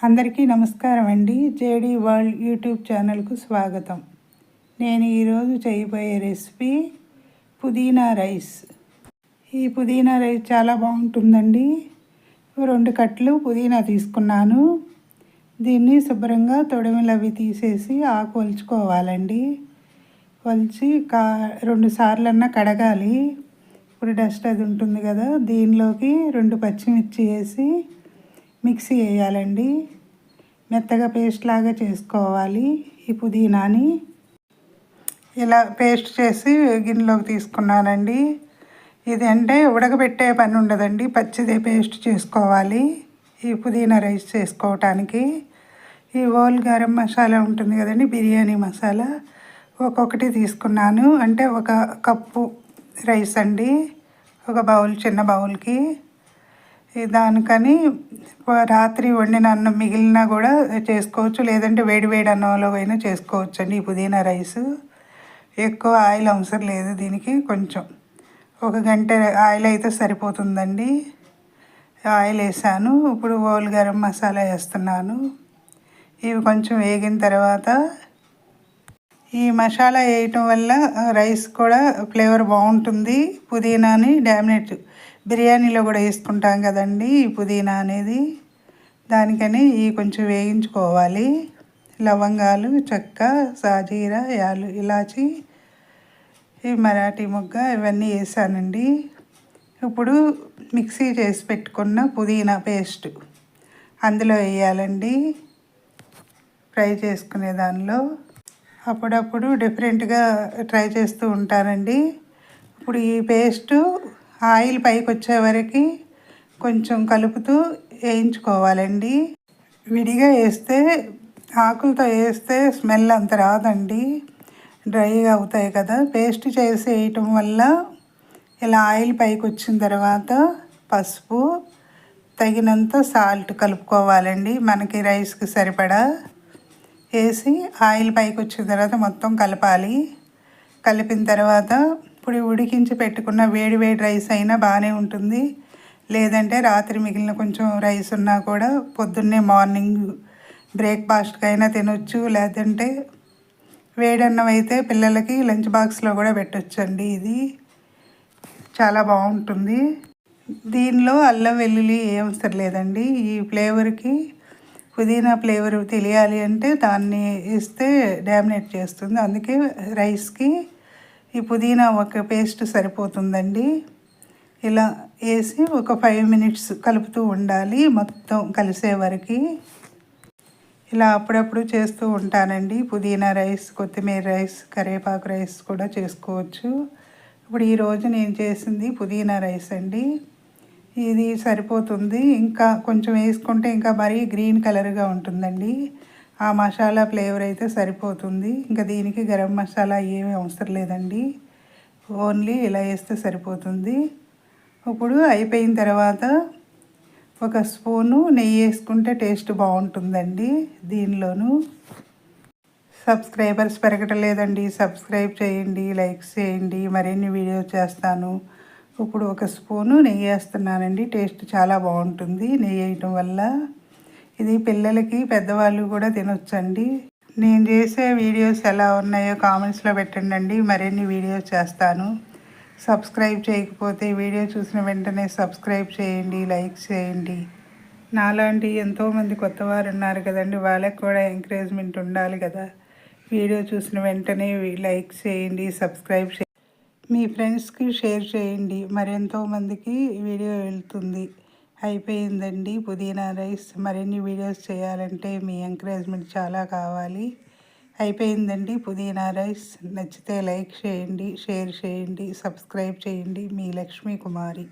అందరికీ నమస్కారం అండి. జేడీ వరల్డ్ యూట్యూబ్ ఛానల్కు స్వాగతం. నేను ఈరోజు చేయబోయే రెసిపీ పుదీనా రైస్. ఈ పుదీనా రైస్ చాలా బాగుంటుందండి. 2 కట్టలు పుదీనా తీసుకున్నాను. దీన్ని శుభ్రంగా తొడిమలు అవి తీసేసి ఆకు ఒలుచుకోవాలండి. ఒలిచి 2 సార్లన్నా కడగాలి. ఇప్పుడు డస్ట్ అది ఉంటుంది కదా, దీనిలోకి 2 పచ్చిమిర్చి వేసి మిక్సీ వేయాలండి. మెత్తగా పేస్ట్ లాగా చేసుకోవాలి. ఈ పుదీనాని ఇలా పేస్ట్ చేసి గిన్నెలోకి తీసుకున్నానండి. ఇది అంటే ఉడకబెట్టే పని ఉండదండి, పచ్చిదే పేస్ట్ చేసుకోవాలి ఈ పుదీనా రైస్ చేసుకోవటానికి. ఈ హోల్ గరం మసాలా ఉంటుంది కదండి, బిర్యానీ మసాలా, ఒక్కొక్కటి తీసుకున్నాను. అంటే 1 కప్పు రైస్ అండి, 1 బౌల్, చిన్న బౌల్కి. దానికని రాత్రి వండిన అన్నం మిగిలినా కూడా చేసుకోవచ్చు, లేదంటే వేడి అన్నంలో అయినా చేసుకోవచ్చు అండి. ఈ పుదీనా రైసు ఎక్కువ ఆయిల్ అవసరం లేదు దీనికి, కొంచెం 1 గంట ఆయిల్ అయితే సరిపోతుందండి. ఆయిల్ వేసాను. ఇప్పుడు హోల్ గరం మసాలా వేస్తున్నాను. ఇవి కొంచెం వేగిన తర్వాత ఈ మసాలా వేయటం వల్ల రైస్ కూడా ఫ్లేవర్ బాగుంటుంది. పుదీనాని డామినేట్ బిర్యానీలో కూడా వేసుకుంటాం కదండి ఈ పుదీనా అనేది, దానికని ఈ కొంచెం వేయించుకోవాలి. లవంగాలు, చెక్క, సాజీరా, ఇలాచి, ఈ మరాఠీ మొగ్గ ఇవన్నీ వేసానండి. ఇప్పుడు మిక్సీ చేసి పెట్టుకున్న పుదీనా పేస్ట్ అందులో వేయాలండి, ఫ్రై చేసుకునే దానిలో. అప్పుడప్పుడు డిఫరెంట్గా ట్రై చేస్తూ ఉంటానండి. ఇప్పుడు ఈ పేస్టు ఆయిల్ పైకి వచ్చే వరకు కొంచెం కలుపుతూ వేయించుకోవాలండి. విడిగా వేస్తే, ఆకులతో వేస్తే స్మెల్ అంత రాదండి, డ్రైగా అవుతాయి కదా. పేస్ట్ చేసి వేయటం వల్ల ఇలా ఆయిల్ పైకి వచ్చిన తర్వాత పసుపు, తగినంత సాల్ట్ కలుపుకోవాలండి, మనకి రైస్కి సరిపడా వేసి ఆయిల్ పైకి వచ్చిన తర్వాత మొత్తం కలపాలి. కలిపిన తర్వాత ఇప్పుడు ఉడికించి పెట్టుకున్న వేడి రైస్ అయినా బాగానే ఉంటుంది, లేదంటే రాత్రి మిగిలిన కొంచెం రైస్ ఉన్నా కూడా పొద్దున్నే మార్నింగ్ బ్రేక్ఫాస్ట్కి అయినా తినొచ్చు, లేదంటే వేడన్నం అయితే పిల్లలకి లంచ్ బాక్స్లో కూడా పెట్టొచ్చండి. ఇది చాలా బాగుంటుంది. దీనిలో అల్లం వెల్లుల్లి ఏం అవసరం లేదండి. ఈ ఫ్లేవర్కి, పుదీనా ఫ్లేవర్ తెలియాలి అంటే దాన్ని ఇస్తే డామినేట్ చేస్తుంది. అందుకే రైస్కి ఈ పుదీనా ఒక పేస్ట్ సరిపోతుందండి. ఇలా వేసి ఒక 5 మినిట్స్ కలుపుతూ ఉండాలి మొత్తం కలిసే వరకు. ఇలా అప్పుడప్పుడు చేస్తూ ఉంటానండి. పుదీనా రైస్, కొత్తిమీర రైస్, కరివేపాకు రైస్ కూడా చేసుకోవచ్చు. ఇప్పుడు ఈరోజు నేను చేసింది పుదీనా రైస్ అండి. ఇది సరిపోతుంది. ఇంకా కొంచెం వేసుకుంటే ఇంకా మరీ గ్రీన్ కలర్గా ఉంటుందండి. ఆ మసాలా ఫ్లేవర్ అయితే సరిపోతుంది. ఇంకా దీనికి గరం మసాలా ఏమీ అవసరం లేదండి, ఓన్లీ ఇలా వేస్తే సరిపోతుంది. ఇప్పుడు అయిపోయిన తర్వాత 1 స్పూను నెయ్యి వేసుకుంటే టేస్ట్ బాగుంటుందండి. దీనిలోనూ సబ్స్క్రైబర్స్ పెరగటం లేదండి, సబ్స్క్రైబ్ చేయండి, లైక్ చేయండి, మరిన్ని వీడియోస్ చేస్తాను. ఇప్పుడు 1 స్పూను నెయ్యి వేస్తున్నానండి. టేస్ట్ చాలా బాగుంటుంది నెయ్యి వేయటం వల్ల. ఇది పిల్లలకి, పెద్దవాళ్ళు కూడా తినొచ్చండి. నేను చేసే వీడియోస్ ఎలా ఉన్నాయో కామెంట్స్లో పెట్టండి, మరిన్ని వీడియోస్ చేస్తాను. సబ్స్క్రైబ్ చేయకపోతే వీడియో చూసిన వెంటనే సబ్స్క్రైబ్ చేయండి, లైక్ చేయండి. నాలాంటి ఎంతోమంది కొత్తవారు ఉన్నారు కదండి, వాళ్ళకి కూడా ఎంకరేజ్మెంట్ ఉండాలి కదా. వీడియో చూసిన వెంటనే లైక్ చేయండి, సబ్స్క్రైబ్ చేయండి, మీ ఫ్రెండ్స్కి షేర్ చేయండి, మరెంతోమందికి వీడియో వెళ్తుంది. అయిపోయిందండి పుదీనా రైస్. మరిన్ని వీడియోస్ చేయాలంటే మీ ఎంకరేజ్మెంట్ చాలా కావాలి. అయిపోయిందండి పుదీనా రైస్. నచ్చితే లైక్ చేయండి, షేర్ చేయండి, సబ్స్క్రైబ్ చేయండి. మీ లక్ష్మీ కుమారి.